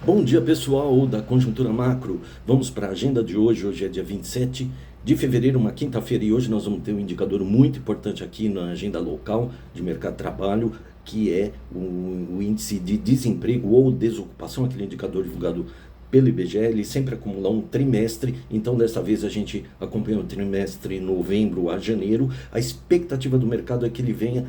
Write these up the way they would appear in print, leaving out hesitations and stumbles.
Bom dia, pessoal da Conjuntura Macro. Vamos para a agenda de hoje. Hoje é dia 27 de fevereiro, uma quinta-feira, e hoje nós vamos ter um indicador muito importante aqui na agenda local de mercado de trabalho, que é o índice de desemprego ou desocupação, aquele indicador divulgado pelo IBGE. Ele sempre acumula um trimestre, então dessa vez a gente acompanha o trimestre novembro a janeiro. A expectativa do mercado é que ele venha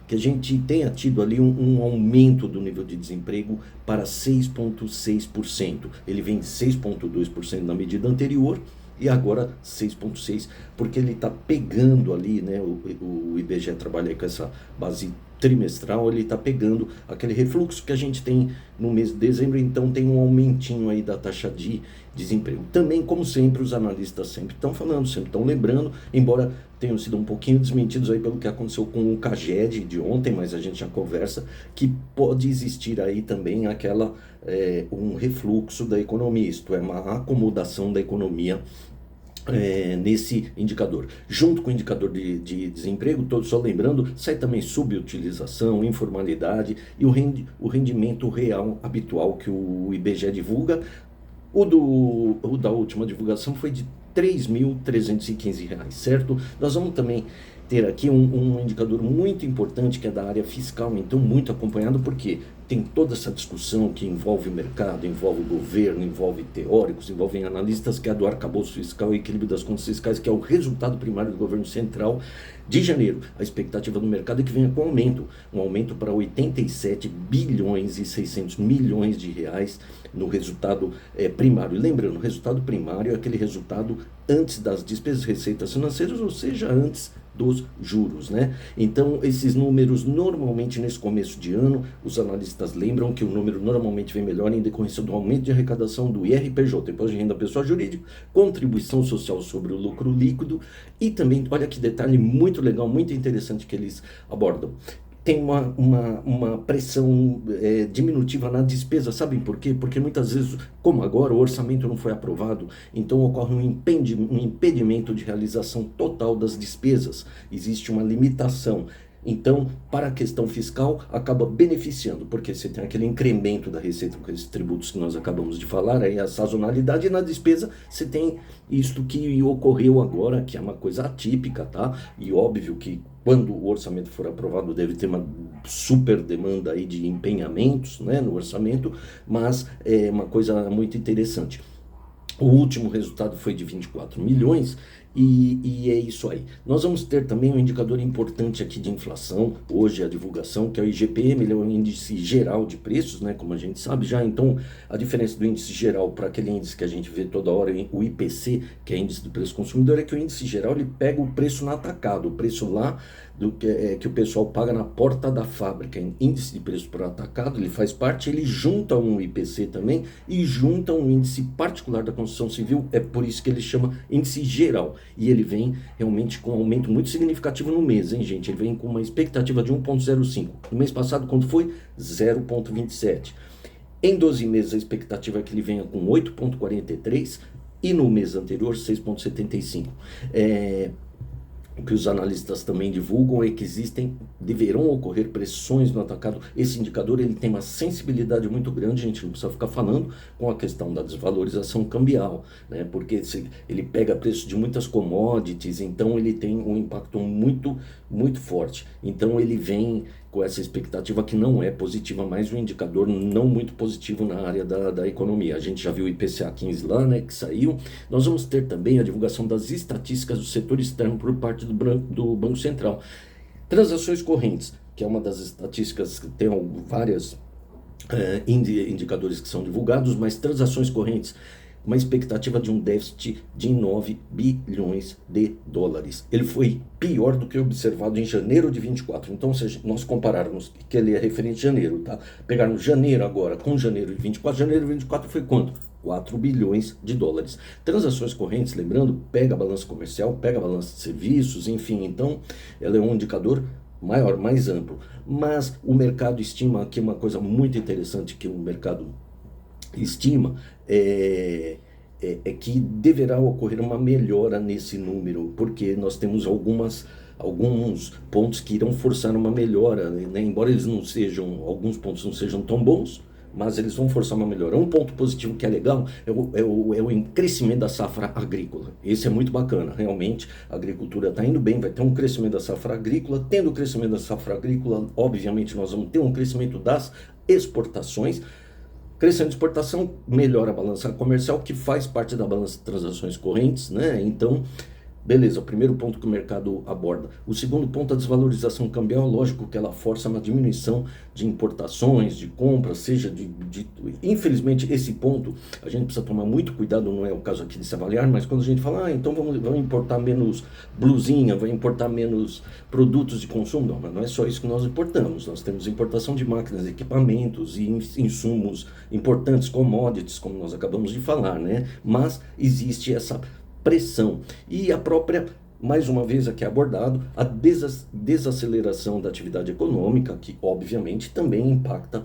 que a gente tenha tido ali um aumento do nível de desemprego para 6,6%. Ele vem de 6,2% na medida anterior e agora 6,6%, porque ele está pegando ali, né? O IBGE trabalha com essa base trimestral, ele está pegando aquele refluxo que a gente tem no mês de dezembro, então tem um aumentinho aí da taxa de desemprego. Também, como sempre, os analistas sempre estão falando, sempre estão lembrando, embora tenham sido um pouquinho desmentidos aí pelo que aconteceu com o CAGED de ontem, mas a gente já conversa que pode existir aí também um refluxo da economia, isto é, uma acomodação da economia nesse indicador. Junto com o indicador de desemprego, todos só lembrando, sai também subutilização, informalidade e o rendimento real habitual que o IBGE divulga. O da última divulgação foi de R$ 3.315, certo? Nós vamos também ter aqui um indicador muito importante que é da área fiscal, então muito acompanhado, porque tem toda essa discussão que envolve o mercado, envolve o governo, envolve teóricos, envolve analistas, que é do arcabouço fiscal e equilíbrio das contas fiscais, que é o resultado primário do governo central de janeiro. A expectativa do mercado é que venha com um aumento para 87 bilhões e 600 milhões de reais no resultado primário. E lembrando, o resultado primário é aquele resultado antes das despesas e receitas financeiras, ou seja, antes dos juros, né? Então, esses números normalmente nesse começo de ano, os analistas lembram que o número normalmente vem melhor em decorrência do aumento de arrecadação do IRPJ, Imposto de Renda Pessoal Jurídica, contribuição social sobre o lucro líquido e também, olha que detalhe muito legal, muito interessante que eles abordam. Tem uma pressão diminutiva na despesa, sabem por quê? Porque muitas vezes, como agora, o orçamento não foi aprovado, então ocorre um impedimento de realização total das despesas, existe uma limitação. Então, para a questão fiscal, acaba beneficiando, porque você tem aquele incremento da receita com esses tributos que nós acabamos de falar, aí a sazonalidade, e na despesa você tem isto que ocorreu agora, que é uma coisa atípica, tá? E óbvio que quando o orçamento for aprovado deve ter uma super demanda aí de empenhamentos, né, no orçamento, mas é uma coisa muito interessante. O último resultado foi de 24 milhões e é isso aí. Nós vamos ter também um indicador importante aqui de inflação, hoje a divulgação, que é o IGPM, ele é o índice geral de preços, né, como a gente sabe já. Então, a diferença do índice geral para aquele índice que a gente vê toda hora, o IPC, que é índice do preço consumidor, é que o índice geral ele pega o preço no atacado, o preço lá que o pessoal paga na porta da fábrica, índice de preço por atacado, ele faz parte, ele junta um IPC também e junta um índice particular da construção civil, é por isso que ele chama índice geral, e ele vem realmente com um aumento muito significativo no mês, hein, gente? Ele vem com uma expectativa de 1,05. No mês passado, quanto foi? 0,27. Em 12 meses, a expectativa é que ele venha com 8,43 e no mês anterior, 6,75. O que os analistas também divulgam é que deverão ocorrer pressões no atacado. Esse indicador ele tem uma sensibilidade muito grande, a gente não precisa ficar falando com a questão da desvalorização cambial, né? Porque ele pega preço de muitas commodities, então ele tem um impacto muito, muito forte. Então ele vem com essa expectativa que não é positiva, mas um indicador não muito positivo na área da economia. A gente já viu o IPCA 15 lá, né, que saiu. Nós vamos ter também a divulgação das estatísticas do setor externo por parte do Banco Central. Transações correntes, que é uma das estatísticas que tem vários indicadores que são divulgados, mas transações correntes, uma expectativa de um déficit de 9 bilhões de dólares. Ele foi pior do que observado em janeiro de 24. Então, se nós compararmos, que ele é referente a janeiro, tá? Pegarmos janeiro agora com janeiro de 24, janeiro de 24 foi quanto? 4 bilhões de dólares. Transações correntes, lembrando, pega a balança comercial, pega a balança de serviços, enfim, então ela é um indicador maior, mais amplo. Mas o mercado estima aqui uma coisa muito interessante que o mercado estima que deverá ocorrer uma melhora nesse número, porque nós temos alguns pontos que irão forçar uma melhora, né? Embora eles não sejam, alguns pontos não sejam tão bons, mas eles vão forçar uma melhora. Um ponto positivo que é legal é o crescimento da safra agrícola. Esse é muito bacana, realmente a agricultura está indo bem, vai ter um crescimento da safra agrícola. Tendo o crescimento da safra agrícola, obviamente nós vamos ter um crescimento das exportações. Crescendo de exportação, melhora a balança comercial, que faz parte da balança de transações correntes, né? Então, beleza, o primeiro ponto que o mercado aborda. O segundo ponto, a desvalorização cambial, lógico que ela força uma diminuição de importações, de compras, seja Infelizmente, esse ponto, a gente precisa tomar muito cuidado, não é o caso aqui de se avaliar, mas quando a gente fala, então vamos importar menos blusinha, vai importar menos produtos de consumo, não, mas não é só isso que nós importamos. Nós temos importação de máquinas, equipamentos e insumos importantes, commodities, como nós acabamos de falar, né? Mas existe essa pressão e a própria, mais uma vez aqui abordado, a desaceleração da atividade econômica, que obviamente também impacta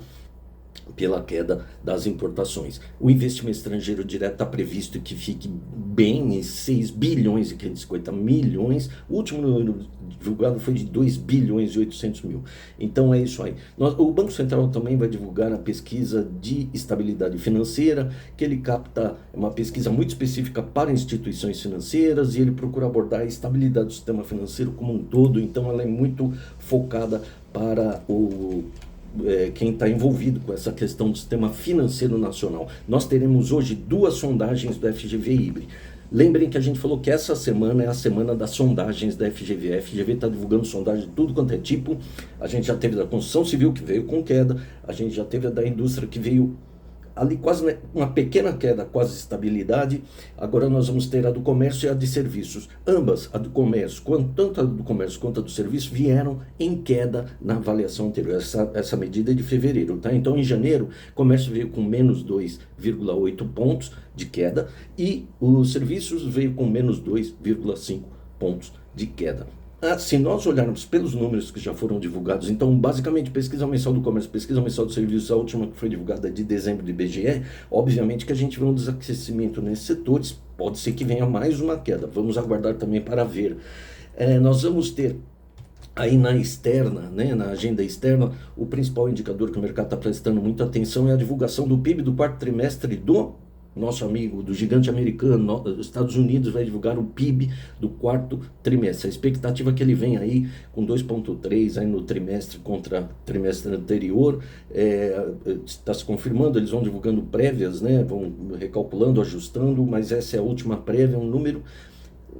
pela queda das importações. O investimento estrangeiro direto está previsto que fique bem em 6 bilhões e 550 milhões. O último número divulgado foi de 2 bilhões e 800 mil. Então é isso aí. O Banco Central também vai divulgar a pesquisa de estabilidade financeira, que ele capta uma pesquisa muito específica para instituições financeiras e ele procura abordar a estabilidade do sistema financeiro como um todo. Então ela é muito focada para quem está envolvido com essa questão do sistema financeiro nacional. Nós teremos hoje 2 sondagens do FGV IBRE. Lembrem que a gente falou que essa semana é a semana das sondagens da FGV. A FGV está divulgando sondagem de tudo quanto é tipo. A gente já teve da construção civil, que veio com queda. A gente já teve a da indústria, que veio ali quase uma pequena queda, quase estabilidade. Agora nós vamos ter a do comércio e a de serviços. Ambas, a do comércio, tanto a do comércio quanto a do serviço, vieram em queda na avaliação anterior. Essa medida é de fevereiro, tá? Então, em janeiro, o comércio veio com menos 2,8 pontos de queda e os serviços veio com menos 2,5 pontos de queda. Se nós olharmos pelos números que já foram divulgados, então basicamente pesquisa mensal do comércio, pesquisa mensal do serviço, a última que foi divulgada de dezembro do IBGE, obviamente que a gente vê um desaquecimento nesses setores, pode ser que venha mais uma queda, vamos aguardar também para ver. Nós vamos ter aí na externa, né, na agenda externa, o principal indicador que o mercado está prestando muita atenção é a divulgação do PIB do quarto trimestre do nosso amigo, do gigante americano. Os Estados Unidos vai divulgar o PIB do quarto trimestre. A expectativa é que ele venha aí com 2,3 aí no trimestre contra trimestre anterior. Está se confirmando, eles vão divulgando prévias, né? Vão recalculando, ajustando, mas essa é a última prévia, um número.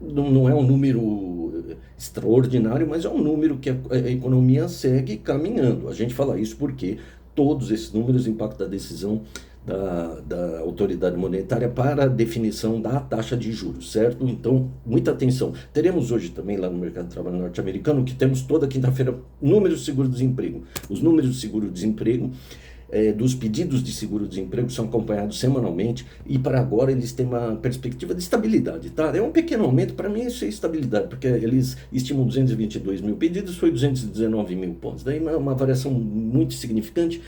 Não é um número extraordinário, mas é um número que a economia segue caminhando. A gente fala isso porque todos esses números impactam a decisão da autoridade monetária para a definição da taxa de juros, certo? Então, muita atenção. Teremos hoje também lá no mercado de trabalho norte-americano, que temos toda quinta-feira, números de seguro-desemprego. Os números de seguro-desemprego, dos pedidos de seguro-desemprego são acompanhados semanalmente e para agora eles têm uma perspectiva de estabilidade, tá? É um pequeno aumento, para mim isso é estabilidade, porque eles estimam 222 mil pedidos, foi 219 mil pontos, daí uma variação muito significante.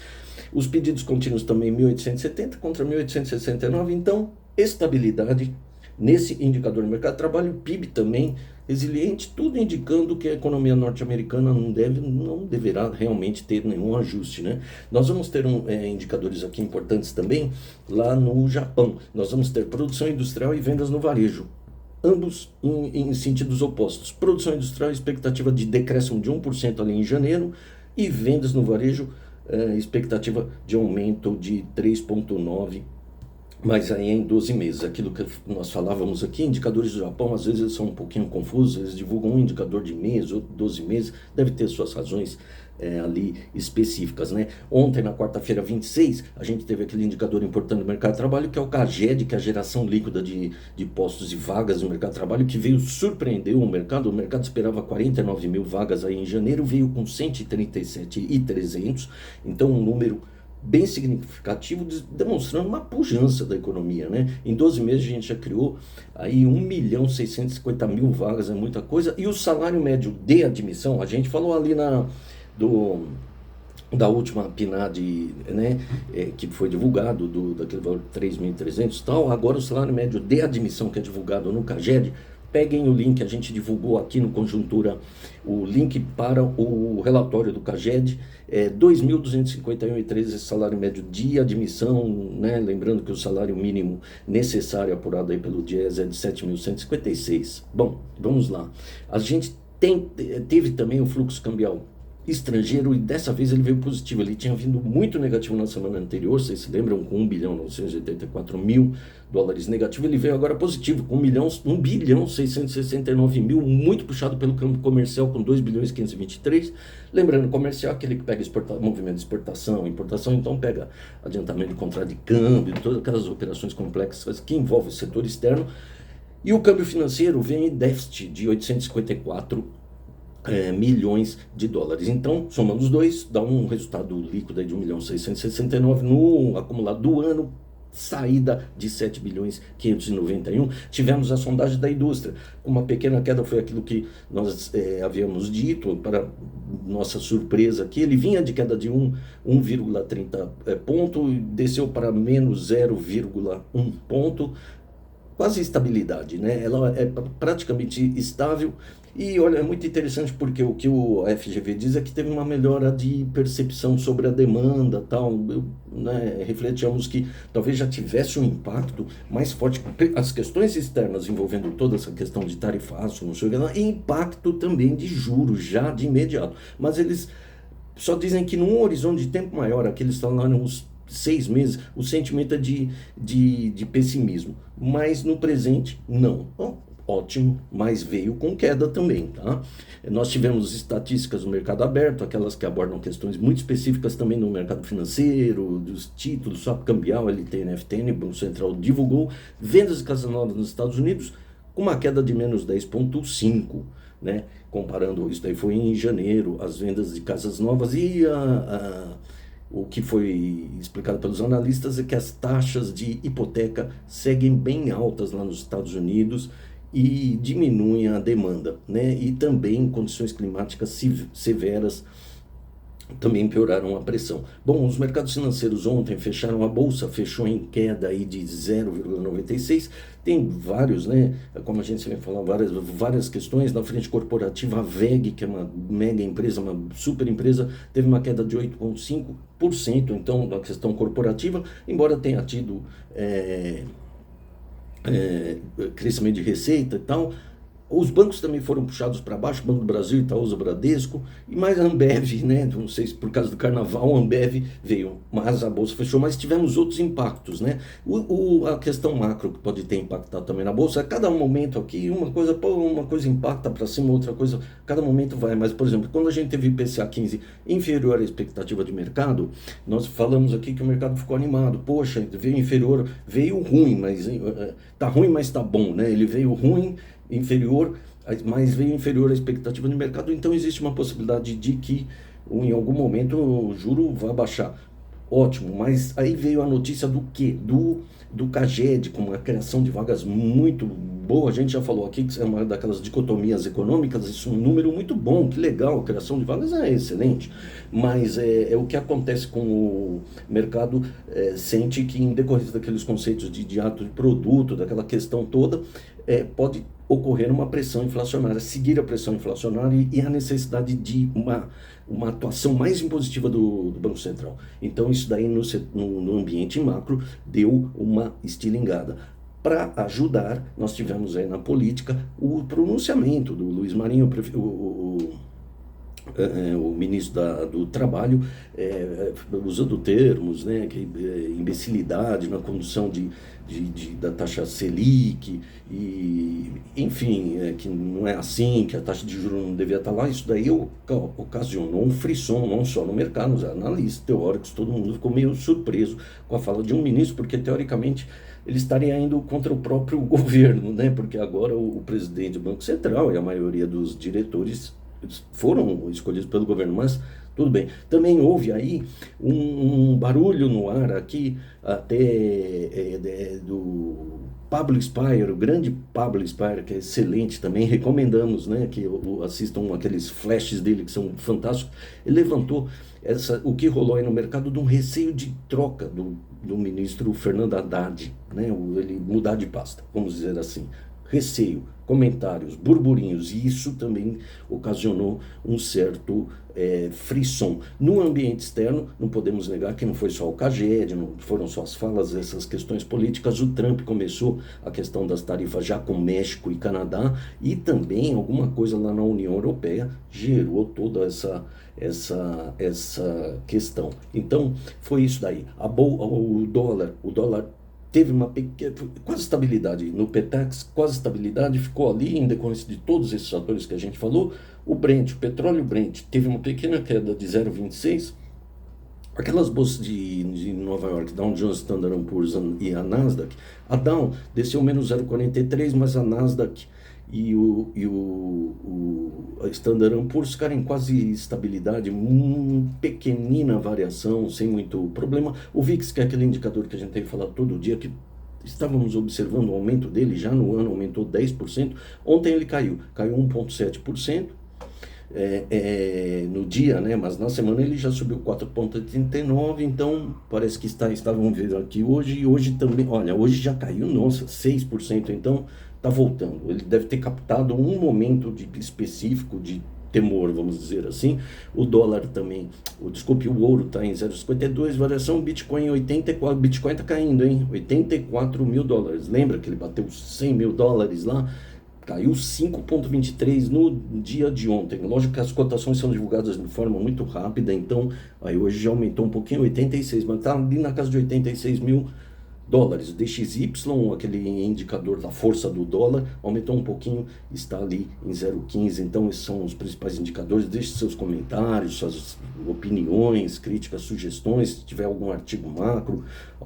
Os pedidos contínuos também 1.870 contra 1.869, então estabilidade nesse indicador do mercado de trabalho, PIB também resiliente, tudo indicando que a economia norte-americana não deverá realmente ter nenhum ajuste, né? Nós vamos ter indicadores aqui importantes também lá no Japão. Nós vamos ter produção industrial e vendas no varejo, ambos em sentidos opostos. Produção industrial, expectativa de decréscimo de 1% ali em janeiro, e vendas no varejo, expectativa de aumento de 3,9%, mas aí em 12 meses. Aquilo que nós falávamos aqui, indicadores do Japão, às vezes eles são um pouquinho confusos, eles divulgam um indicador de mês, outro 12 meses, deve ter suas razões ali específicas, né? Ontem, na quarta-feira 26, a gente teve aquele indicador importante do mercado de trabalho, que é o CAGED, que é a geração líquida de postos e vagas no mercado de trabalho, que veio surpreender o mercado esperava 49 mil vagas aí em janeiro, veio com 137.300, então um número bem significativo, demonstrando uma pujança da economia, né? Em 12 meses a gente já criou aí 1.650.000 vagas, é muita coisa, e o salário médio de admissão, a gente falou ali da última PNAD, né, que foi divulgado, daquele valor de 3.300 e tal. Agora o salário médio de admissão que é divulgado no CAGED peguem o link, a gente divulgou aqui no Conjuntura o link para o relatório do CAGED, 2.251,13 salário médio de admissão, né? Lembrando que o salário mínimo necessário apurado aí pelo Diese é de 7.156. Bom, vamos lá. A gente teve também o fluxo cambial estrangeiro, e dessa vez ele veio positivo. Ele tinha vindo muito negativo na semana anterior, vocês se lembram, com 1.984.000 dólares negativo. Ele veio agora positivo, com 1.669.000, muito puxado pelo campo comercial, com 2.523. Lembrando, comercial é aquele que pega movimento de exportação, importação, então pega adiantamento de contrato de câmbio, todas aquelas operações complexas que envolvem o setor externo. E o câmbio financeiro vem em déficit de 854 milhões de dólares. Então, somando os dois, dá um resultado líquido aí de 1.669.000 no acumulado do ano, saída de 7.591. Tivemos a sondagem da indústria. Uma pequena queda foi aquilo que nós havíamos dito, para nossa surpresa aqui. Ele vinha de queda de 1,30 ponto e desceu para menos 0,1 ponto. Quase estabilidade, né? Ela é praticamente estável. E olha, é muito interessante porque o que o FGV diz é que teve uma melhora de percepção sobre a demanda, tal, né? Refletimos que talvez já tivesse um impacto mais forte, as questões externas envolvendo toda essa questão de tarifaço, não sei o que lá, e impacto também de juros já de imediato. Mas eles só dizem que num horizonte de tempo maior, aqui eles falaram uns 6 meses, o sentimento é de pessimismo, mas no presente não. Ótimo, mas veio com queda também, tá? Nós tivemos estatísticas no mercado aberto, aquelas que abordam questões muito específicas também no mercado financeiro, dos títulos, swap cambial, LTN, FTN, Banco Central divulgou vendas de casas novas nos Estados Unidos com uma queda de menos 10,5%, né? Comparando, isso daí foi em janeiro, as vendas de casas novas, e o que foi explicado pelos analistas é que as taxas de hipoteca seguem bem altas lá nos Estados Unidos e diminuem a demanda, né? E também condições climáticas severas também pioraram a pressão. Bom, os mercados financeiros ontem fecharam, a bolsa fechou em queda aí de 0,96. Tem vários, né? Como a gente sempre fala, várias questões. Na frente corporativa, a WEG, que é uma mega empresa, uma super empresa, teve uma queda de 8,5%. Então, na questão corporativa, embora tenha tido crescimento de receita e tal, os bancos também foram puxados para baixo, Banco do Brasil, Itaúsa, Bradesco, e mais a Ambev, né? Não sei se por causa do carnaval a Ambev veio, mas a bolsa fechou. Mas tivemos outros impactos, né? A questão macro que pode ter impactado também na bolsa, a cada momento aqui, uma coisa impacta para cima, outra coisa, cada momento vai. Mas, por exemplo, quando a gente teve IPCA 15 inferior à expectativa de mercado, nós falamos aqui que o mercado ficou animado. Poxa, veio inferior, veio ruim, mas tá ruim, mas tá bom, né? Ele veio ruim, inferior, mas veio inferior à expectativa de mercado, então existe uma possibilidade de que em algum momento o juro vá baixar. Ótimo, mas aí veio a notícia do quê? Do CAGED, com uma criação de vagas muito boa. A gente já falou aqui que é uma daquelas dicotomias econômicas, isso é um número muito bom, que legal, a criação de vagas é excelente, mas é o que acontece com o mercado, sente que em decorrência daqueles conceitos de ato de produto, daquela questão toda, pode ocorrer uma pressão inflacionária, seguir a pressão inflacionária e a necessidade de uma atuação mais impositiva do Banco Central. Então isso daí no ambiente macro deu uma estilingada. Para ajudar, nós tivemos aí na política o pronunciamento do Luiz Marinho, o ministro do Trabalho, usando termos, né, que imbecilidade na condução da taxa Selic, e, enfim, que não é assim, que a taxa de juros não devia estar lá. Isso daí ocasionou um frisson, não só no mercado, nos analistas, teóricos, todo mundo ficou meio surpreso com a fala de um ministro, porque teoricamente ele estaria indo contra o próprio governo, né, porque agora o presidente do Banco Central e a maioria dos diretores foram escolhidos pelo governo, mas tudo bem. Também houve aí um barulho no ar aqui, até do Pablo Spire, o grande Pablo Spire, que é excelente também, recomendamos, né, que assistam aqueles flashes dele que são fantásticos. Ele levantou o que rolou aí no mercado de um receio de troca do ministro Fernando Haddad, né, ele mudar de pasta, vamos dizer assim. receio, comentários, burburinhos, e isso também ocasionou um certo frisson. No ambiente externo, não podemos negar que não foi só o CAGED, não foram só as falas, essas questões políticas. O Trump começou a questão das tarifas já com México e Canadá, e também alguma coisa lá na União Europeia gerou toda essa questão. Então, foi isso daí. O dólar teve uma pequena, quase estabilidade no Petex, quase estabilidade, ficou ali em decorrência de todos esses fatores que a gente falou. O Brent, o petróleo Brent, teve uma pequena queda de 0,26. Aquelas bolsas de Nova York, Dow Jones, Standard & Poor's e a Nasdaq, a Dow desceu menos 0,43, mas a Nasdaq e a Standard & Poor's ficaram em quase estabilidade, pequenina variação, sem muito problema. O VIX, que é aquele indicador que a gente tem que falar todo dia, que estávamos observando o aumento dele, já no ano aumentou 10%, ontem ele caiu 1,7%, no dia, né? Mas na semana ele já subiu 4,89, então parece que estavam vendo aqui hoje, e hoje também, olha, hoje já caiu, nossa, 6%, então está voltando. Ele deve ter captado um momento específico de temor, vamos dizer assim. O dólar também, o ouro está em 0,52, variação, Bitcoin em 84, Bitcoin está caindo, hein? 84 mil dólares, lembra que ele bateu 100 mil dólares lá? Caiu 5,23 no dia de ontem. Lógico que as cotações são divulgadas de forma muito rápida, então aí hoje já aumentou um pouquinho, 86, mas está ali na casa de 86 mil dólares. O DXY, aquele indicador da força do dólar, aumentou um pouquinho, está ali em 0,15. Então esses são os principais indicadores. Deixe seus comentários, suas opiniões, críticas, sugestões. Se tiver algum artigo macro,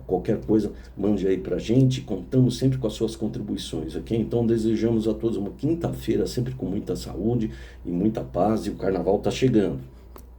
qualquer coisa, mande aí pra gente. Contamos sempre com as suas contribuições, ok? Então desejamos a todos uma quinta-feira sempre com muita saúde e muita paz, e o carnaval está chegando.